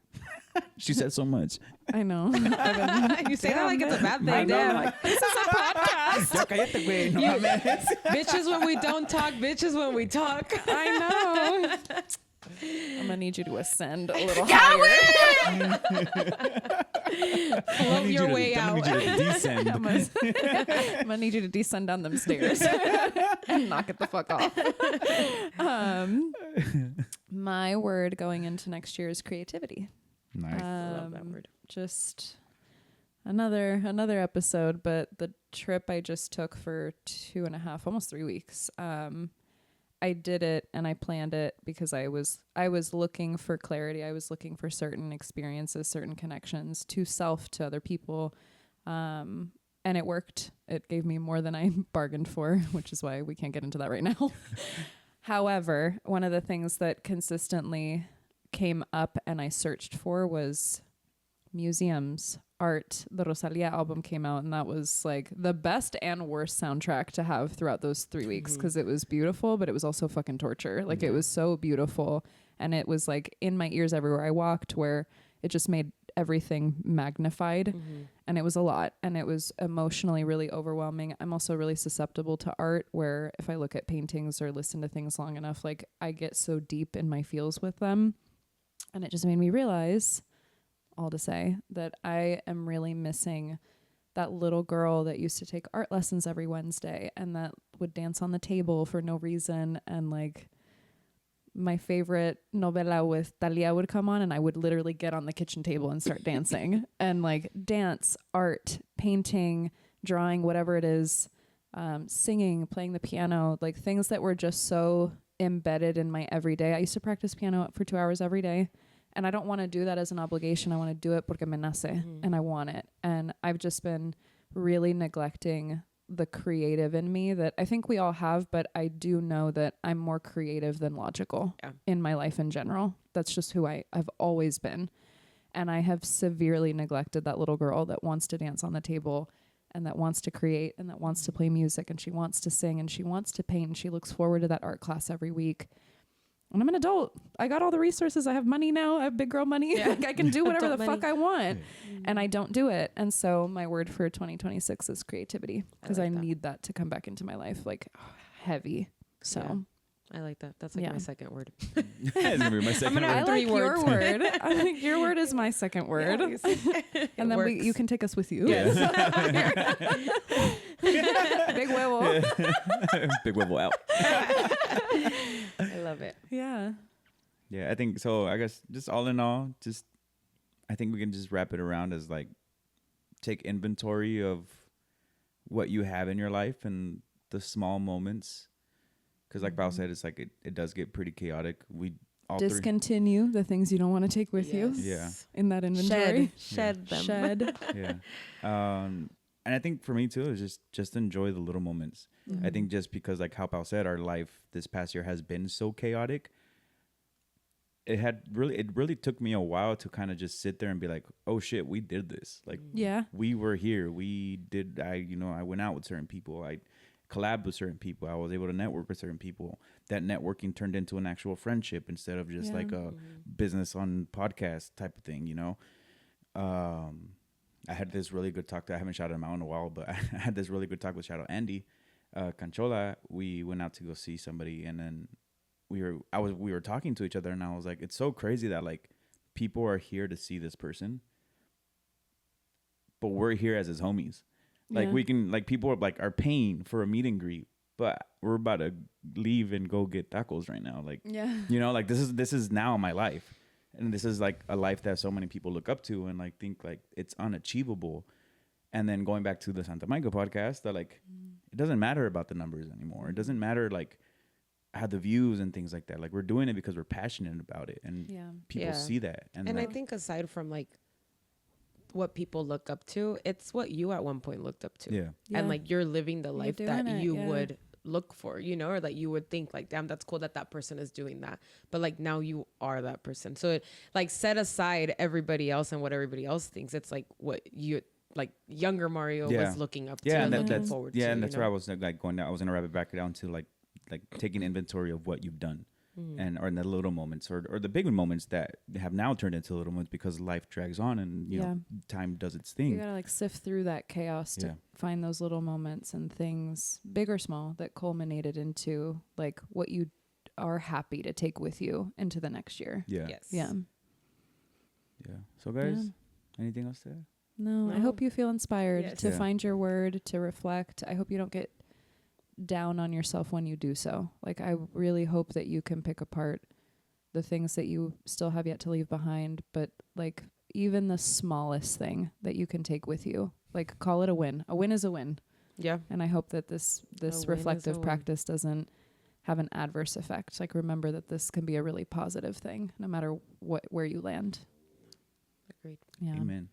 She said so much. I know. You say that like it's a bad thing. I know. Damn. Like, This is a podcast. ya cállate, güey. No mames. Bitches when we don't talk. Bitches when we talk. I know. I'm gonna need you to ascend a little higher. Float your way out. I'm gonna need you to descend. I'm gonna need you to descend down them stairs and knock it the fuck off. My word going into next year is creativity. Nice. Love that word. Just another episode, but the trip I just took for 2.5, almost 3 weeks. I did it and I planned it because I was looking for clarity. I was looking for certain experiences, certain connections to self, to other people. And it worked. It gave me more than I bargained for, which is why we can't get into that right now. However, one of the things that consistently came up and I searched for was museums, art. The Rosalia album came out, and that was like the best and worst soundtrack to have throughout those 3 weeks, because it was beautiful, but it was also fucking torture. Like, it was so beautiful, and it was like in my ears everywhere I walked, where it just made everything magnified. And it was a lot, and it was emotionally really overwhelming. I'm also really susceptible to art, where if I look at paintings or listen to things long enough, like, I get so deep in my feels with them. And it just made me realize, all to say, that I am really missing that little girl that used to take art lessons every Wednesday and that would dance on the table for no reason. And like, my favorite novela with Talia would come on, and I would literally get on the kitchen table and start dancing and like dance, art, painting, drawing, whatever it is, singing, playing the piano, like things that were just so embedded in my everyday. I used to practice piano for 2 hours every day. And I don't want to do that as an obligation. I want to do it porque me nace, and I want it. And I've just been really neglecting the creative in me that I think we all have, but I do know that I'm more creative than logical in my life in general. That's just who I've always been. And I have severely neglected that little girl that wants to dance on the table and that wants to create and that wants to play music and she wants to sing and she wants to paint and she looks forward to that art class every week. And I'm an adult. I got all the resources. I have money now. I have big girl money. Yeah. Like, I can do whatever the fuck I want. And I don't do it. And so my word for 2026 is creativity, because I need that to come back into my life, like, heavy. So I like that. That's like my second word. That's gonna be my second word. I like words. your word. I think your word is my second word. And then you can take us with you. Yes. Big huevo. Big huevo out. I love it. Yeah. Yeah, I think so. I guess just all in all, I think we can just wrap it around as like, take inventory of what you have in your life and the small moments. Because like Val said, it's like it does get pretty chaotic. We all discontinue the things you don't want to take with you. Yeah. In that inventory. Shed them. Shed. Yeah. And I think for me too is just enjoy the little moments. I think just because, like how Pao said, our life this past year has been so chaotic. It really took me a while to kind of just sit there and be like, oh shit, we did this. Like, we were here. I went out with certain people. I collabed with certain people. I was able to network with certain people. That networking turned into an actual friendship instead of just like a business on podcast type of thing, you know? I had this really good talk. I haven't shouted him out in a while, but I had this really good talk with shout out Andy Canchola. We went out to go see somebody, and then we were talking to each other, and I was like, it's so crazy that like people are here to see this person, but we're here as his homies. Like we can, like, people are paying for a meet and greet, but we're about to leave and go get tacos right now. Like, you know, like this is now my life, and this is like a life that so many people look up to and like think like it's unachievable. And then going back to the Santa Monica podcast, that like it doesn't matter about the numbers anymore. It doesn't matter like how the views and things like that. Like we're doing it because we're passionate about it, and people see that. And I think aside from like what people look up to, it's what you at one point looked up to. Yeah. And like you're living the life that you it, would look for, you know, or that you would think like, damn, that's cool that that person is doing that. But like now you are that person. So it, like, set aside everybody else and what everybody else thinks. It's like what you, like, younger Mario was looking up to and looking forward to. Yeah, and that's where I was like going down. I was going to wrap it back down to like taking inventory of what you've done. And or in the little moments or the big moments that have now turned into little moments because life drags on and you know time does its thing. You gotta like sift through that chaos to find those little moments and things, big or small, that culminated into like what you are happy to take with you into the next year. Yeah. Yes. Yeah. Yeah. So guys, anything else to add? No, I hope you feel inspired to Yeah. find your word, to reflect. I hope you don't get down on yourself when you do so. Like, I really hope that you can pick apart the things that you still have yet to leave behind, but like even the smallest thing that you can take with you, like, call it a win. A win is a win. Yeah. And I hope that this reflective practice doesn't have an adverse effect. Like, remember that this can be a really positive thing no matter where you land. Agreed. Yeah. Amen.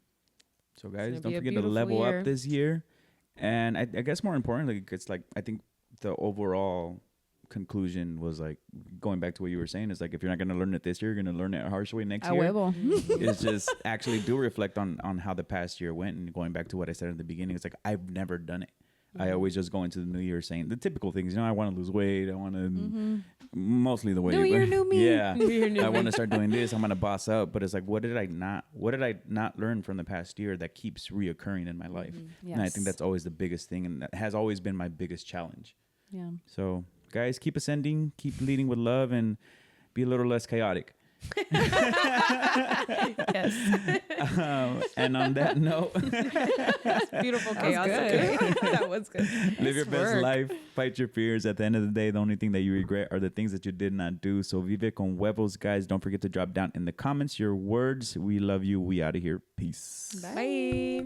So guys, gonna don't be a forget to beautiful level year. up this year. And I guess more importantly, it's like, I think the overall conclusion was like, going back to what you were saying, is like, if you're not going to learn it this year, you're going to learn it a harsh way next year. It's just actually do reflect on how the past year went. And going back to what I said at the beginning, it's like, I've never done it. I always just go into the new year saying the typical things, you know, I want to lose weight. I want to mostly the weight. New year, new me. Yeah. I want to start doing this. I'm going to boss up. But it's like, what did I not learn from the past year that keeps reoccurring in my life? Yes. And I think that's always the biggest thing. And that has always been my biggest challenge. Yeah. So guys, keep ascending, keep leading with love, and be a little less chaotic. Yes. And on that note, Beautiful That was chaos. good. Okay. That was good. live your best life, fight your fears. At the end of the day, the only thing that you regret are the things that you did not do. So vive con huevos, guys. Don't forget to drop down in the comments your words. We love you. We out of here. Peace. Bye.